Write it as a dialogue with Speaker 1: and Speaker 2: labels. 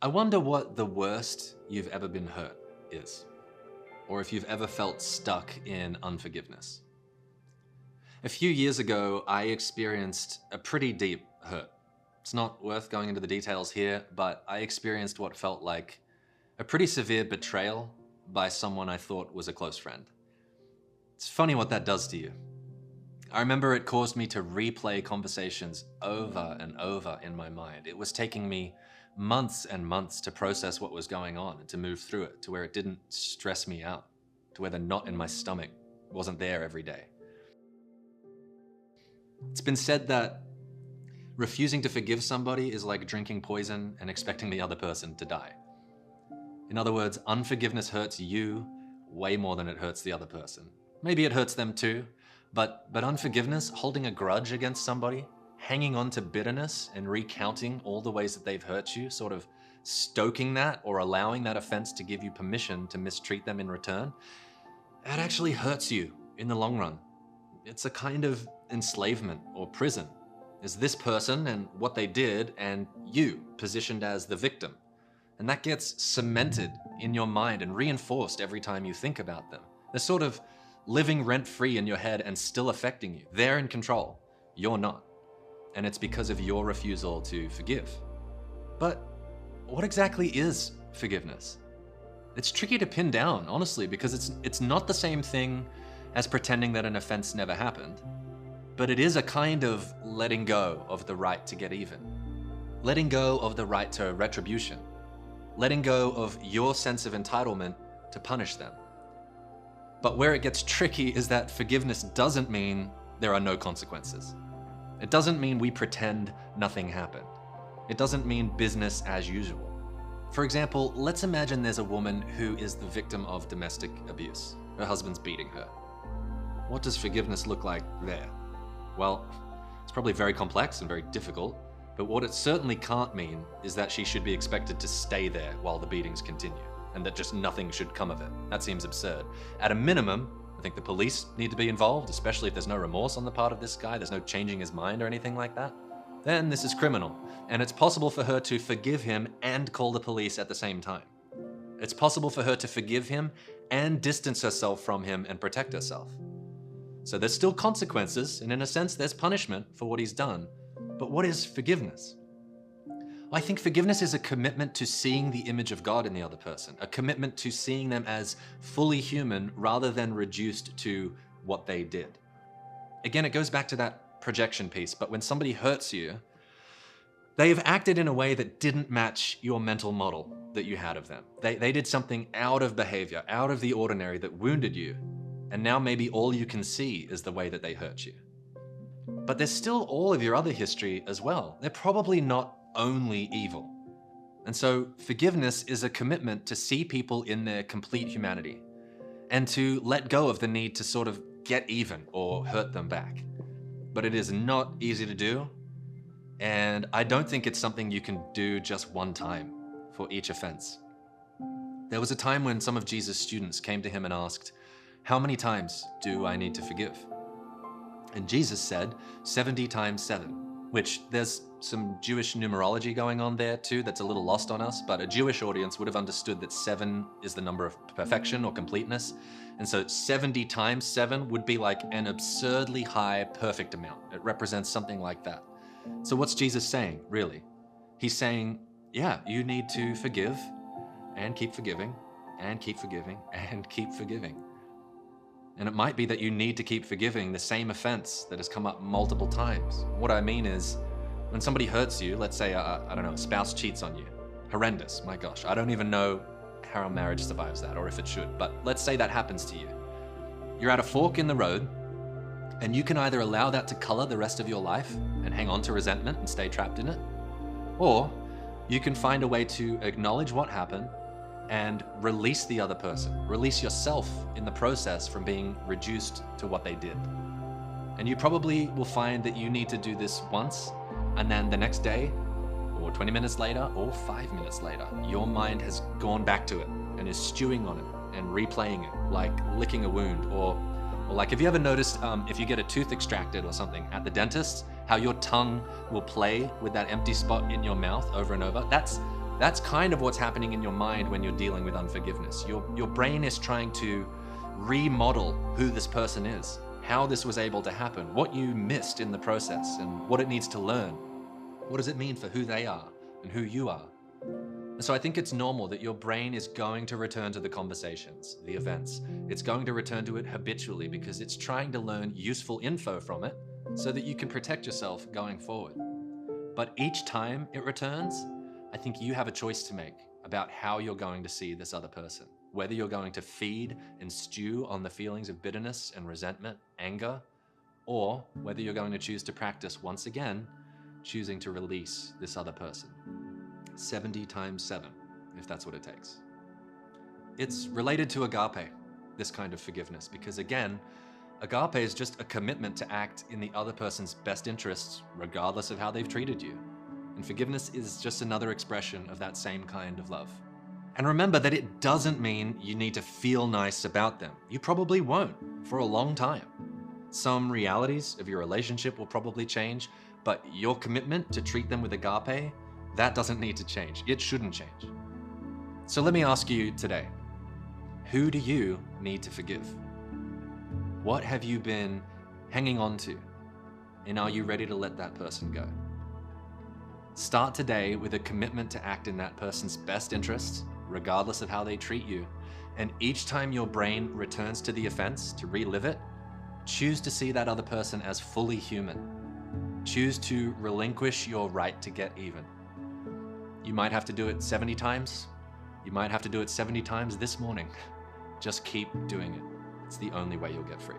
Speaker 1: I wonder what the worst you've ever been hurt is, or if you've ever felt stuck in unforgiveness. A few years ago, I experienced a pretty deep hurt. It's not worth going into the details here, but I experienced what felt like a pretty severe betrayal by someone I thought was a close friend. It's funny what that does to you. I remember it caused me to replay conversations over and over in my mind. It was taking me months and months to process what was going on and to move through it to where it didn't stress me out, to where the knot in my stomach wasn't there every day. It's been said that refusing to forgive somebody is like drinking poison and expecting the other person to die. In other words, unforgiveness hurts you way more than it hurts the other person. Maybe it hurts them too, but unforgiveness, holding a grudge against somebody, hanging on to bitterness and recounting all the ways that they've hurt you, sort of stoking that or allowing that offense to give you permission to mistreat them in return, that actually hurts you in the long run. It's a kind of enslavement or prison. Is this person and what they did and you positioned as the victim. And that gets cemented in your mind and reinforced every time you think about them. They're sort of living rent-free in your head and still affecting you. They're in control. You're not. And it's because of your refusal to forgive. But what exactly is forgiveness? It's tricky to pin down, honestly, because it's not the same thing as pretending that an offense never happened, but it is a kind of letting go of the right to get even. Letting go of the right to retribution. Letting go of your sense of entitlement to punish them. But where it gets tricky is that forgiveness doesn't mean there are no consequences. It doesn't mean we pretend nothing happened. It doesn't mean business as usual. For example, let's imagine there's a woman who is the victim of domestic abuse. Her husband's beating her. What does forgiveness look like there? Well, it's probably very complex and very difficult, but what it certainly can't mean is that she should be expected to stay there while the beatings continue, and that just nothing should come of it. That seems absurd. At a minimum, I think the police need to be involved, especially if there's no remorse on the part of this guy, there's no changing his mind or anything like that. Then this is criminal, and it's possible for her to forgive him and call the police at the same time. It's possible for her to forgive him and distance herself from him and protect herself. So there's still consequences, and in a sense there's punishment for what he's done. But what is forgiveness? I think forgiveness is a commitment to seeing the image of God in the other person, a commitment to seeing them as fully human rather than reduced to what they did. Again, it goes back to that projection piece, but when somebody hurts you, they've acted in a way that didn't match your mental model that you had of them. They did something out of behavior, out of the ordinary that wounded you, and now maybe all you can see is the way that they hurt you. But there's still all of your other history as well. They're probably not only evil. And so forgiveness is a commitment to see people in their complete humanity and to let go of the need to sort of get even or hurt them back. But it is not easy to do, and I don't think it's something you can do just one time for each offense. There was a time when some of Jesus' students came to him and asked, "How many times do I need to forgive?" And Jesus said 70 times 7, which there's some Jewish numerology going on there too that's a little lost on us, but a Jewish audience would have understood that 7 is the number of perfection or completeness. And so 70 times 7 would be like an absurdly high perfect amount. It represents something like that. So what's Jesus saying, really? He's saying, yeah, you need to forgive and keep forgiving and keep forgiving and keep forgiving. And it might be that you need to keep forgiving the same offense that has come up multiple times. What I mean is, when somebody hurts you, let's say, I don't know, a spouse cheats on you. Horrendous, my gosh. I don't even know how a marriage survives that, or if it should, but let's say that happens to you. You're at a fork in the road, and you can either allow that to color the rest of your life and hang on to resentment and stay trapped in it, or you can find a way to acknowledge what happened and release the other person, release yourself in the process from being reduced to what they did. And you probably will find that you need to do this once, and then the next day, or 20 minutes later, or 5 minutes later, your mind has gone back to it and is stewing on it and replaying it, like licking a wound, or like, have you ever noticed if you get a tooth extracted or something at the dentist, how your tongue will play with that empty spot in your mouth over and over? That's That's kind of what's happening in your mind when you're dealing with unforgiveness. Your brain is trying to remodel who this person is, how this was able to happen, what you missed in the process, and what it needs to learn. What does it mean for who they are and who you are? And so I think it's normal that your brain is going to return to the conversations, the events. It's going to return to it habitually because it's trying to learn useful info from it so that you can protect yourself going forward. But each time it returns, I think you have a choice to make about how you're going to see this other person. Whether you're going to feed and stew on the feelings of bitterness and resentment, anger, or whether you're going to choose to practice once again, choosing to release this other person. 70 times 7, if that's what it takes. It's related to agape, this kind of forgiveness, because again, agape is just a commitment to act in the other person's best interests, regardless of how they've treated you. And forgiveness is just another expression of that same kind of love. And remember that it doesn't mean you need to feel nice about them. You probably won't for a long time. Some realities of your relationship will probably change, but your commitment to treat them with agape, that doesn't need to change. It shouldn't change. So let me ask you today, who do you need to forgive? What have you been hanging on to? And are you ready to let that person go? Start today with a commitment to act in that person's best interests, regardless of how they treat you. And each time your brain returns to the offense to relive it, choose to see that other person as fully human. Choose to relinquish your right to get even. You might have to do it 70 times. You might have to do it 70 times this morning. Just keep doing it. It's the only way you'll get free.